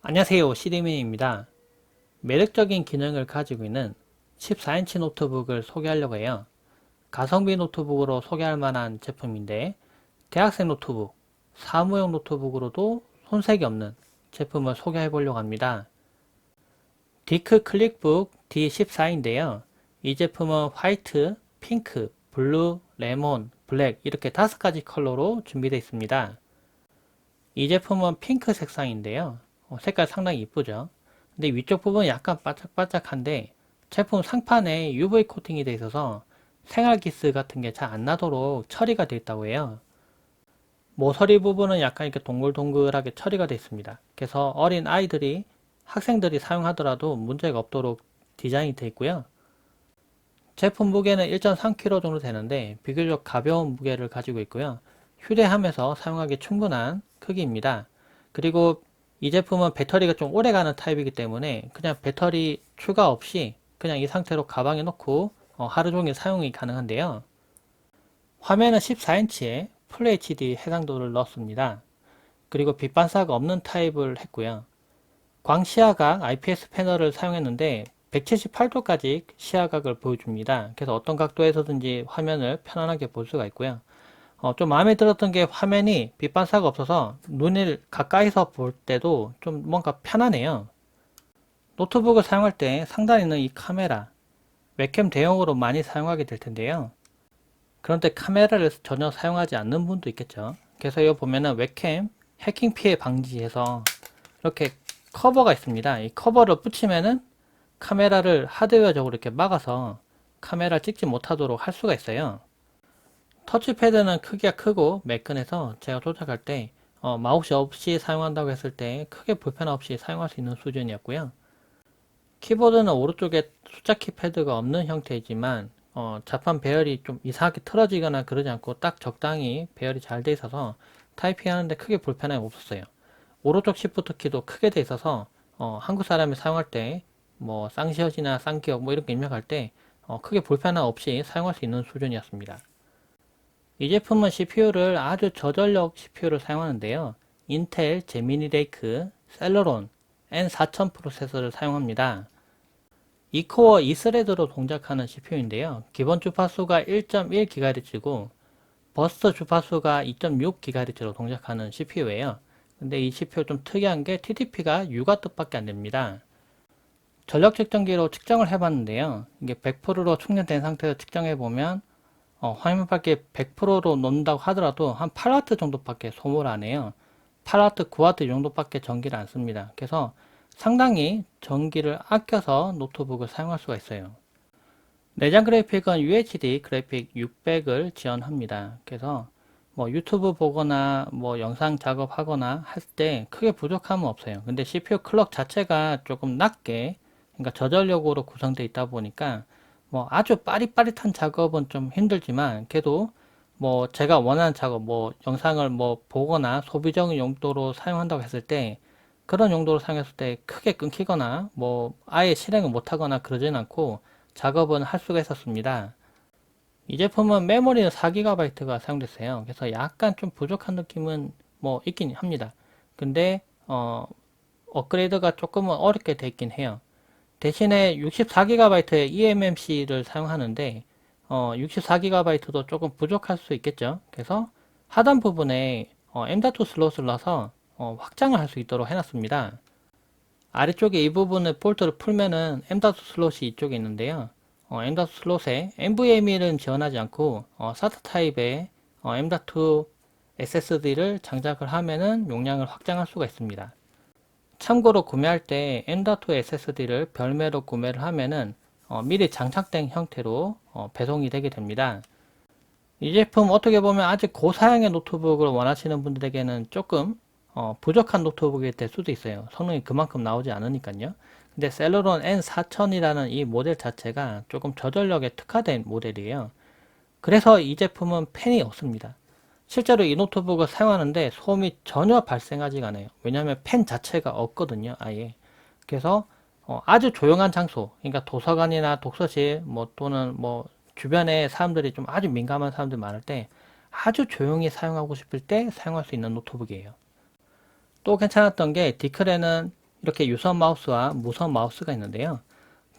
안녕하세요, 시드민입니다. 매력적인 기능을 가지고 있는 14인치 노트북을 소개하려고 해요. 가성비 노트북으로 소개할 만한 제품인데 대학생 노트북, 사무용 노트북으로도 손색이 없는 제품을 소개해 보려고 합니다. 디크 클릭북 D14인데요. 이 제품은 화이트, 핑크, 블루, 레몬, 블랙 이렇게 5가지 컬러로 준비되어 있습니다. 이 제품은 핑크 색상인데요. 색깔 상당히 이쁘죠. 근데 위쪽 부분은 약간 바짝바짝한데 제품 상판에 UV 코팅이 되어 있어서 생활기스 같은 게 잘 안 나도록 처리가 되어 있다고 해요. 모서리 부분은 약간 이렇게 동글동글하게 처리가 되어 있습니다. 그래서 어린 아이들이 학생들이 사용하더라도 문제가 없도록 디자인이 되어 있고요. 제품 무게는 1.3kg 정도 되는데 비교적 가벼운 무게를 가지고 있고요. 휴대하면서 사용하기 충분한 크기입니다. 그리고 이 제품은 배터리가 좀 오래가는 타입이기 때문에 그냥 배터리 추가 없이 그냥 이 상태로 가방에 넣고 하루 종일 사용이 가능한데요. 화면은 14인치에 FHD 해상도를 넣었습니다. 그리고 빛 반사가 없는 타입을 했고요. 광시야각 IPS 패널을 사용했는데 178도까지 시야각을 보여줍니다. 그래서 어떤 각도에서든지 화면을 편안하게 볼 수가 있고요. 좀 마음에 들었던 게 화면이 빛 반사가 없어서 눈을 가까이서 볼 때도 좀 뭔가 편하네요. 노트북을 사용할 때 상단에 있는 이 카메라, 웹캠 대용으로 많이 사용하게 될 텐데요. 그런데 카메라를 전혀 사용하지 않는 분도 있겠죠. 그래서 여기 보면은 웹캠 해킹 피해 방지해서 이렇게 커버가 있습니다. 이 커버를 붙이면은 카메라를 하드웨어적으로 이렇게 막아서 카메라 찍지 못하도록 할 수가 있어요. 터치패드는 크기가 크고 매끈해서 제가 조작할 때 마우스 없이 사용한다고 했을 때 크게 불편 없이 사용할 수 있는 수준이었고요. 키보드는 오른쪽에 숫자 키패드가 없는 형태이지만 자판 배열이 좀 이상하게 틀어지거나 그러지 않고 딱 적당히 배열이 잘 돼 있어서 타이핑 하는데 크게 불편함이 없었어요. 오른쪽 시프트 키도 크게 돼 있어서 한국 사람이 사용할 때 뭐 쌍시옷이나 쌍기역 뭐 이렇게 입력할 때 크게 불편함 없이 사용할 수 있는 수준이었습니다. 이 제품은 CPU를 아주 저전력 CPU를 사용하는데요. 인텔 제미니 레이크 셀러론 N4000 프로세서를 사용합니다. 2코어 2스레드로 동작하는 CPU인데요. 기본 주파수가 1.1GHz고 버스트 주파수가 2.6GHz로 동작하는 CPU예요. 근데 이 CPU 좀 특이한 게 TDP가 6W 뜻밖에 안 됩니다. 전력 측정기로 측정을 해봤는데요. 이게 100%로 충전된 상태에서 측정해보면 화면 밖에 100%로 놓는다고 하더라도 한 8W 정도밖에 소모를 안 해요. 8W, 9W 정도밖에 전기를 안 씁니다. 그래서 상당히 전기를 아껴서 노트북을 사용할 수가 있어요. 내장 그래픽은 UHD 그래픽 600을 지원합니다. 그래서 뭐 유튜브 보거나 뭐 영상 작업하거나 할 때 크게 부족함은 없어요. 근데 CPU 클럭 자체가 조금 낮게, 그러니까 저전력으로 구성되어 있다 보니까 뭐 아주 빠릿빠릿한 작업은 좀 힘들지만 그래도 뭐 제가 원하는 작업, 뭐 영상을 뭐 보거나 소비적인 용도로 사용한다고 했을 때 그런 용도로 사용했을 때 크게 끊기거나 뭐 아예 실행을 못하거나 그러진 않고 작업은 할 수가 있었습니다. 이 제품은 메모리는 4GB가 사용됐어요. 그래서 약간 좀 부족한 느낌은 뭐 있긴 합니다. 근데 업그레이드가 조금은 어렵게 돼 있긴 해요. 대신에 64GB의 eMMC를 사용하는데 64GB도 조금 부족할 수 있겠죠. 그래서 하단 부분에 M.2 슬롯을 넣어서 확장을 할 수 있도록 해놨습니다. 아래쪽에 이 부분을 볼트를 풀면은 M.2 슬롯이 이쪽에 있는데요. M.2 슬롯에 NVMe는 지원하지 않고 SATA 타입의 M.2 SSD를 장착을 하면은 용량을 확장할 수가 있습니다. 참고로 구매할 때 M.2 SSD를 별매로 구매를 하면은 미리 장착된 형태로 배송이 되게 됩니다. 이 제품 어떻게 보면 아직 고사양의 노트북을 원하시는 분들에게는 조금 부족한 노트북이 될 수도 있어요. 성능이 그만큼 나오지 않으니까요. 근데 셀러론 N4000이라는 이 모델 자체가 조금 저전력에 특화된 모델이에요. 그래서 이 제품은 팬이 없습니다. 실제로 이 노트북을 사용하는데 소음이 전혀 발생하지 않아요. 왜냐하면 팬 자체가 없거든요, 아예. 그래서 아주 조용한 장소, 그러니까 도서관이나 독서실, 뭐 또는 뭐 주변에 사람들이 좀 아주 민감한 사람들 많을 때 아주 조용히 사용하고 싶을 때 사용할 수 있는 노트북이에요. 또 괜찮았던 게 디클에는 이렇게 유선 마우스와 무선 마우스가 있는데요.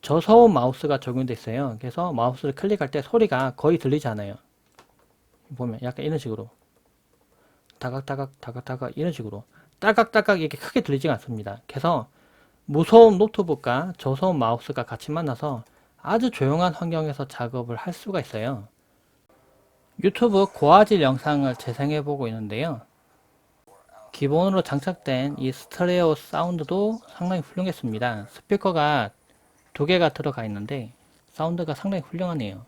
저소음 마우스가 적용되어 있어요. 그래서 마우스를 클릭할 때 소리가 거의 들리지 않아요. 보면 약간 이런 식으로 다각다각 다각다각 이런 식으로 딸깍딸깍 이렇게 크게 들리지가 않습니다. 그래서 무소음 노트북과 저소음 마우스가 같이 만나서 아주 조용한 환경에서 작업을 할 수가 있어요. 유튜브 고화질 영상을 재생해 보고 있는데요. 기본으로 장착된 이 스테레오 사운드도 상당히 훌륭했습니다. 스피커가 두 개가 들어가 있는데 사운드가 상당히 훌륭하네요.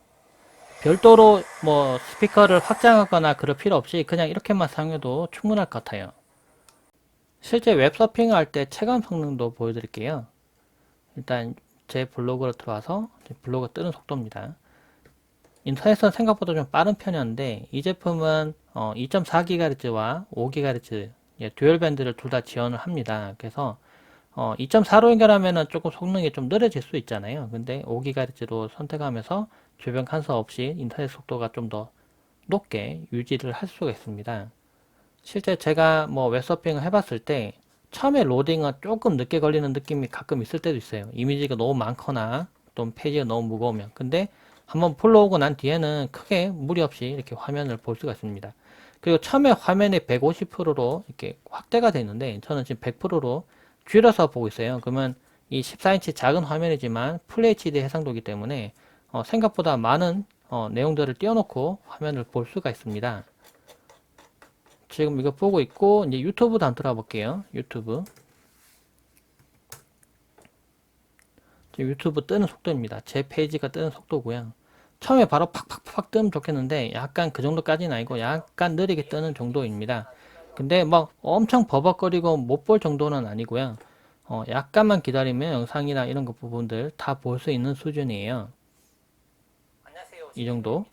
별도로 뭐 스피커를 확장하거나 그럴 필요 없이 그냥 이렇게만 사용해도 충분할 것 같아요. 실제 웹서핑을 할 때 체감 성능도 보여드릴게요. 일단 제 블로그로 들어와서 블로그 뜨는 속도입니다. 인터넷은 생각보다 좀 빠른 편이었는데 이 제품은 2.4GHz와 5GHz 듀얼 밴드를 둘 다 지원을 합니다. 그래서 2.4로 연결하면은 조금 성능이 좀 느려질 수 있잖아요. 근데 5GHz로 선택하면서 주변 간섭 없이 인터넷 속도가 좀 더 높게 유지를 할 수가 있습니다. 실제 제가 뭐 웹서핑을 해봤을 때 처음에 로딩은 조금 늦게 걸리는 느낌이 가끔 있을 때도 있어요. 이미지가 너무 많거나 또 페이지가 너무 무거우면. 근데 한번 불러오고 난 뒤에는 크게 무리 없이 이렇게 화면을 볼 수가 있습니다. 그리고 처음에 화면이 150%로 이렇게 확대가 되는데 저는 지금 100%로 줄여서 보고 있어요. 그러면 이 14인치 작은 화면이지만 FHD 해상도이기 때문에 생각보다 많은 내용들을 띄워놓고 화면을 볼 수가 있습니다. 지금 이거 보고 있고 이제 유튜브도 한번 들어가 볼게요. 유튜브. 지금 유튜브 뜨는 속도입니다. 제 페이지가 뜨는 속도고요. 처음에 바로 팍팍팍 뜨면 좋겠는데 약간 그 정도까지는 아니고 약간 느리게 뜨는 정도입니다. 근데 막 엄청 버벅거리고 못 볼 정도는 아니고요. 약간만 기다리면 영상이나 이런 거 부분들 다 볼 수 있는 수준이에요. 이 정도.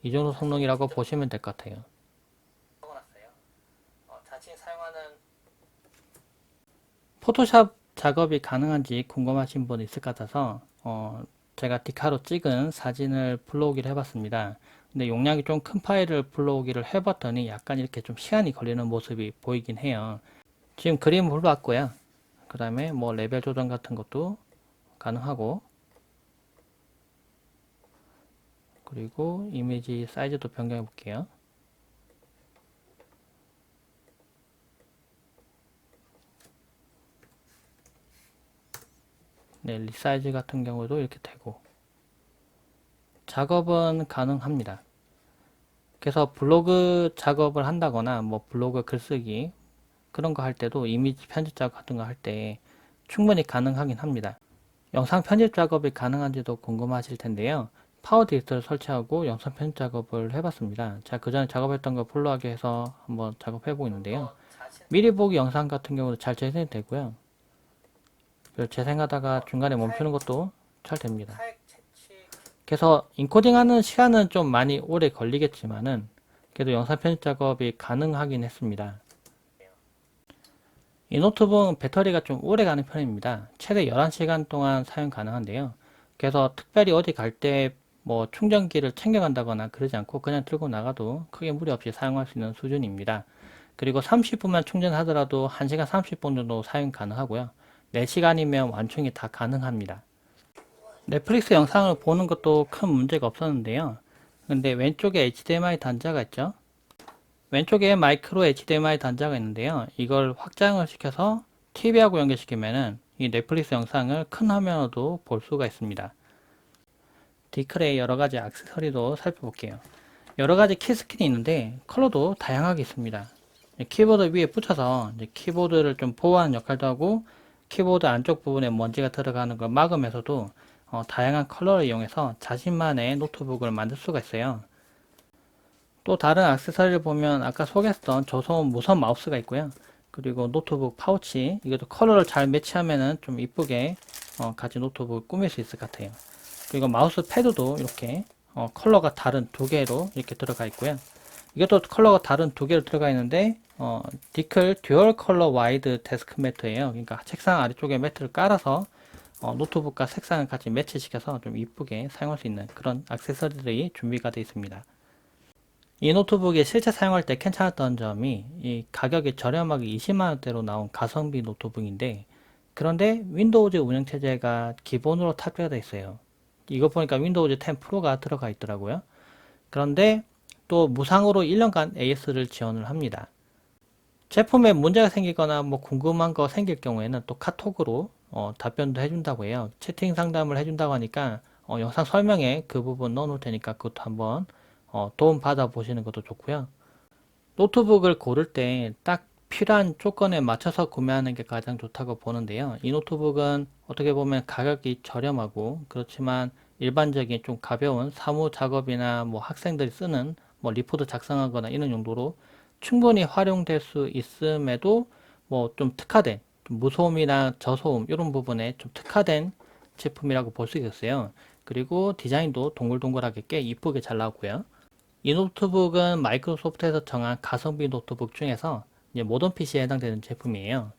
이 정도 성능이라고 보시면 될 것 같아요. 포토샵 작업이 가능한지 궁금하신 분 있을 것 같아서 제가 디카로 찍은 사진을 불러오기를 해봤습니다. 근데 용량이 좀 큰 파일을 불러오기를 해봤더니 약간 이렇게 좀 시간이 걸리는 모습이 보이긴 해요. 지금 그림 불러왔고요. 그 다음에 뭐 레벨 조정 같은 것도 가능하고 그리고 이미지 사이즈도 변경해 볼게요. 네, 리사이즈 같은 경우도 이렇게 되고 작업은 가능합니다. 그래서 블로그 작업을 한다거나 뭐 블로그 글쓰기 그런 거 할 때도 이미지 편집 작업 같은 거 할 때 충분히 가능하긴 합니다. 영상 편집 작업이 가능한지도 궁금하실 텐데요. 파워 디렉터를 설치하고 영상 편집 작업을 해봤습니다. 제가 그 전에 작업했던 거 풀로하게 해서 한번 작업해보고 있는데요. 미리 보기 영상 같은 경우도 잘 재생이 되고요. 재생하다가 중간에 멈추는 것도 잘 됩니다. 그래서 인코딩하는 시간은 좀 많이 오래 걸리겠지만은 그래도 영상 편집 작업이 가능하긴 했습니다. 이 노트북은 배터리가 좀 오래 가는 편입니다. 최대 11시간 동안 사용 가능한데요. 그래서 특별히 어디 갈 때 뭐 충전기를 챙겨간다거나 그러지 않고 그냥 들고 나가도 크게 무리 없이 사용할 수 있는 수준입니다. 그리고 30분만 충전하더라도 1시간 30분 정도 사용 가능하고요. 4시간이면 완충이 다 가능합니다. 넷플릭스 영상을 보는 것도 큰 문제가 없었는데요. 근데 왼쪽에 HDMI 단자가 있죠. 왼쪽에 마이크로 HDMI 단자가 있는데요. 이걸 확장을 시켜서 TV하고 연결시키면은 이 넷플릭스 영상을 큰 화면으로도 볼 수가 있습니다. 디클의 여러가지 액세서리도 살펴볼게요. 여러가지 키스킨이 있는데 컬러도 다양하게 있습니다. 키보드 위에 붙여서 이제 키보드를 좀 보호하는 역할도 하고 키보드 안쪽 부분에 먼지가 들어가는 걸 막으면서도 다양한 컬러를 이용해서 자신만의 노트북을 만들 수가 있어요. 또 다른 액세서리를 보면 아까 소개했던 저소음 무선 마우스가 있고요. 그리고 노트북 파우치, 이것도 컬러를 잘 매치하면은 좀 이쁘게 가진 노트북을 꾸밀 수 있을 것 같아요. 그리고 마우스 패드도 이렇게 컬러가 다른 두 개로 이렇게 들어가 있고요. 이것도 컬러가 다른 두 개로 들어가 있는데 디클 듀얼 컬러 와이드 데스크 매트예요. 그러니까 책상 아래쪽에 매트를 깔아서 노트북과 색상을 같이 매치시켜서 좀 이쁘게 사용할 수 있는 그런 액세서리들이 준비가 되어 있습니다. 이 노트북이 실제 사용할 때 괜찮았던 점이 이 가격이 저렴하게 20만원대로 나온 가성비 노트북인데, 그런데 윈도우즈 운영체제가 기본으로 탑재가 되어 있어요. 이거 보니까 윈도우즈 10 프로가 들어가 있더라고요. 그런데 또 무상으로 1년간 AS를 지원을 합니다. 제품에 문제가 생기거나 뭐 궁금한 거 생길 경우에는 또 카톡으로 답변도 해준다고 해요. 채팅 상담을 해준다고 하니까 영상 설명에 그 부분 넣어 놓을 테니까 그것도 한번 도움 받아 보시는 것도 좋고요. 노트북을 고를 때 딱 필요한 조건에 맞춰서 구매하는 게 가장 좋다고 보는데요. 이 노트북은 어떻게 보면 가격이 저렴하고 그렇지만 일반적인 좀 가벼운 사무 작업이나 뭐 학생들이 쓰는 뭐 리포트 작성하거나 이런 용도로 충분히 활용될 수 있음에도 뭐 좀 특화된 좀 무소음이나 저소음 이런 부분에 좀 특화된 제품이라고 볼 수 있어요. 그리고 디자인도 동글동글하게 꽤 이쁘게 잘 나왔고요. 이 노트북은 마이크로소프트에서 정한 가성비 노트북 중에서 이제 모던 PC에 해당되는 제품이에요.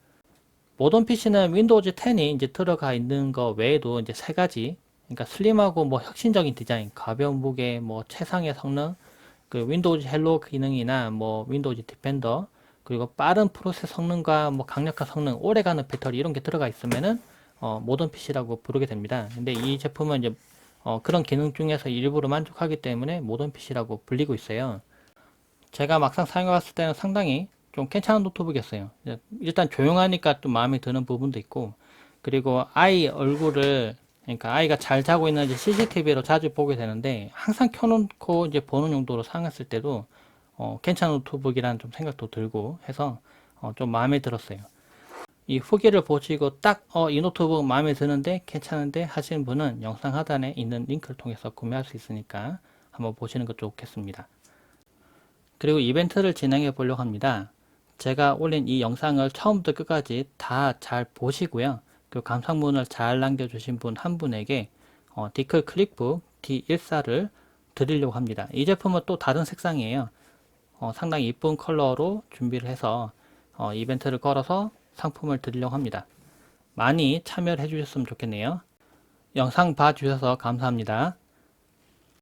모던 PC는 윈도우즈 10이 이제 들어가 있는 거 외에도 이제 세 가지, 그러니까 슬림하고 뭐 혁신적인 디자인, 가벼운 무게, 뭐 최상의 성능, 그 윈도우즈 헬로 기능이나 뭐 윈도우즈 디펜더, 그리고 빠른 프로세스 성능과 뭐 강력한 성능, 오래가는 배터리 이런 게 들어가 있으면은 모던 PC라고 부르게 됩니다. 근데 이 제품은 이제 그런 기능 중에서 일부러 만족하기 때문에 모던 PC라고 불리고 있어요. 제가 막상 사용해봤을 때는 상당히 좀 괜찮은 노트북이었어요. 일단 조용하니까 좀 마음에 드는 부분도 있고, 그리고 아이 얼굴을, 그러니까 아이가 잘 자고 있는지 CCTV로 자주 보게 되는데, 항상 켜놓고 이제 보는 용도로 사용했을 때도 괜찮은 노트북이라는 좀 생각도 들고 해서 좀 마음에 들었어요. 이 후기를 보시고 딱 이 노트북 마음에 드는데 괜찮은데 하시는 분은 영상 하단에 있는 링크를 통해서 구매할 수 있으니까 한번 보시는 것 좋겠습니다. 그리고 이벤트를 진행해 보려고 합니다. 제가 올린 이 영상을 처음부터 끝까지 다 잘 보시고요. 그 감상문을 잘 남겨주신 분 한 분에게 디클 클릭북 D14를 드리려고 합니다. 이 제품은 또 다른 색상이에요. 상당히 이쁜 컬러로 준비를 해서 이벤트를 걸어서 상품을 드리려고 합니다. 많이 참여를 해주셨으면 좋겠네요. 영상 봐주셔서 감사합니다.